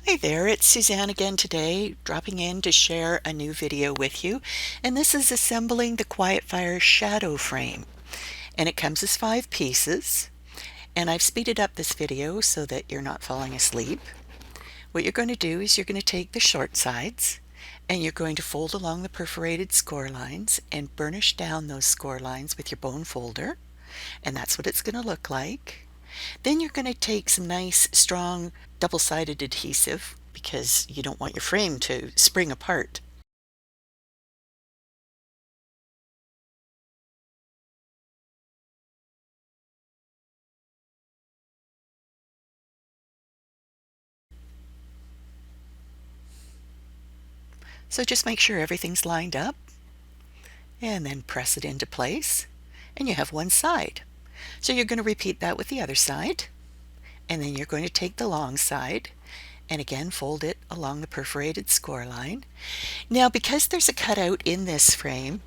Hi there, it's Suzanne again today, dropping in to share a new video with you. And this is assembling the Quietfire shadow frame. And it comes as 5 pieces. And I've speeded up this video so that you're not falling asleep. What you're going to do is you're going to take the short sides and you're going to fold along the perforated score lines and burnish down those score lines with your bone folder. And that's what it's going to look like. Then you're going to take some nice strong double-sided adhesive because you don't want your frame to spring apart. So just make sure everything's lined up and then press it into place and you have one side. So you're going to repeat that with the other side, and then you're going to take the long side and again fold it along the perforated score line. Now, because there's a cutout in this frame,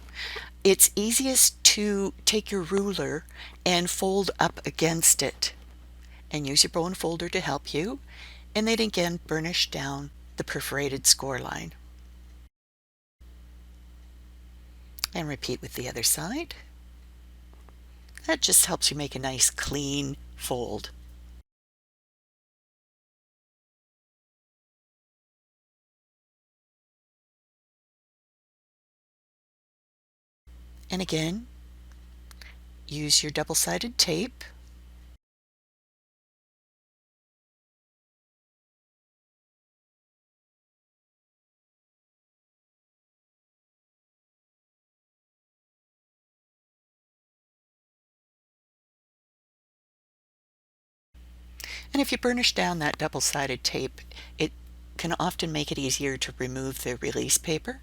it's easiest to take your ruler and fold up against it and use your bone folder to help you, and then again burnish down the perforated score line. And repeat with the other side. That just helps you make a nice clean fold. And again, use your double-sided tape and if you burnish down that double-sided tape, it can often make it easier to remove the release paper.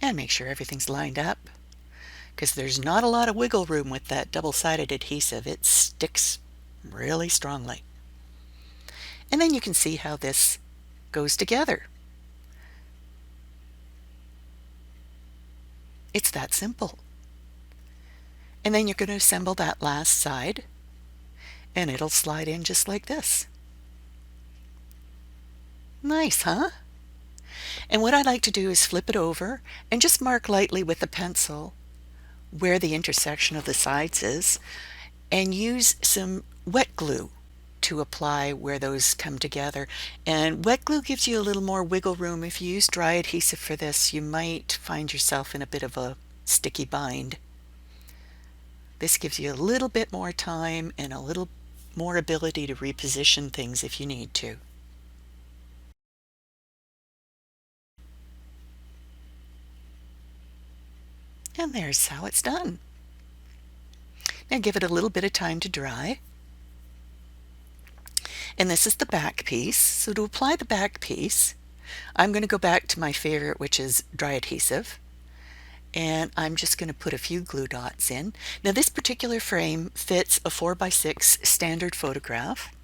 And make sure everything's lined up, because there's not a lot of wiggle room with that double-sided adhesive. It sticks really strongly. And then you can see how this goes together. It's that simple. And then you're going to assemble that last side, and it'll slide in just like this. Nice, huh? And what I like to do is flip it over and just mark lightly with a pencil where the intersection of the sides is, and use some wet glue to apply where those come together. And wet glue gives you a little more wiggle room. If you use dry adhesive for this, you might find yourself in a bit of a sticky bind. This gives you a little bit more time and a little more ability to reposition things if you need to. And there's how it's done. Now give it a little bit of time to dry. And this is the back piece. So to apply the back piece, I'm going to go back to my favorite, which is dry adhesive. And I'm just going to put a few glue dots in. Now this particular frame fits a 4x6 standard photograph.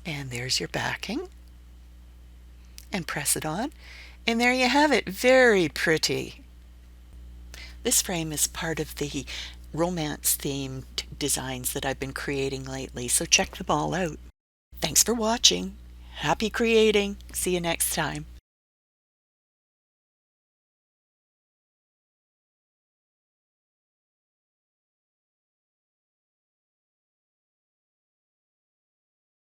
And there's your backing. And press it on. And there you have it. Very pretty. This frame is part of the romance themed designs that I've been creating lately, so check them all out. Thanks for watching. Happy creating. See you next time.